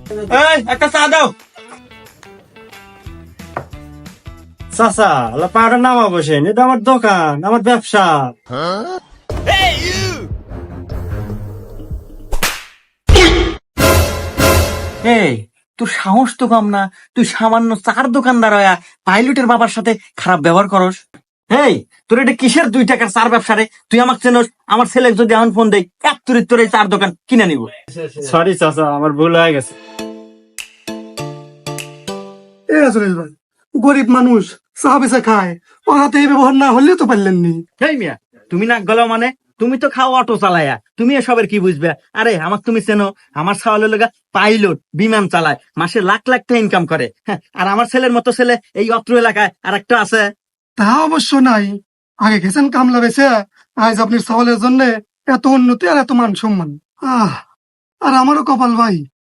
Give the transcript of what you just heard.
এই একটা চা দাও। চাচা পাহাড়ে নামা বসেন, এটা আমার দোকান, আমার ব্যবসা। এই তোর সাহস তো কম না, তুই সামান্য চার দোকানদার হইয়া পাইলটের বাবার সাথে খারাপ ব্যবহার করস। এই তোর এটা কিসের 2 টাকার চার ব্যবসা রে? তুই আমাকে চেনস? আমার ছেলে যদি এখন ফোন দেয় এক তুরির তোর এই চার দোকান কিনে নিব। সরি চাচা, আমার ভুল হয়ে গেছে। এ আসলে ভাই, গরিব মানুষ চা বেচে খায়, ওর হাতে এই ব্যবহার না হলেও তো পারলেন নি। হেই মিয়া, তুমি না গেলো মানে? তুমি তো খাও অটো চালায়া, তুমি এসবের কি বুঝবে? আরে আমাকে তুমি চেনো? আমার ছাওয়ালের লগা পাইলট বিমান চালায়, মাসে লাখ লাখ টাকা ইনকাম করে। হ্যাঁ, আর আমার ছেলের মতো ছেলে এই অত্র এলাকায় আর একটা আছে। তা অবশ্য নাই, আগে গেছেন কামলা বেচে, আজ আপনার সওয়ালের জন্য এত উন্নতি আর এত মান সম্মান। আর আমারও কপাল ভাই,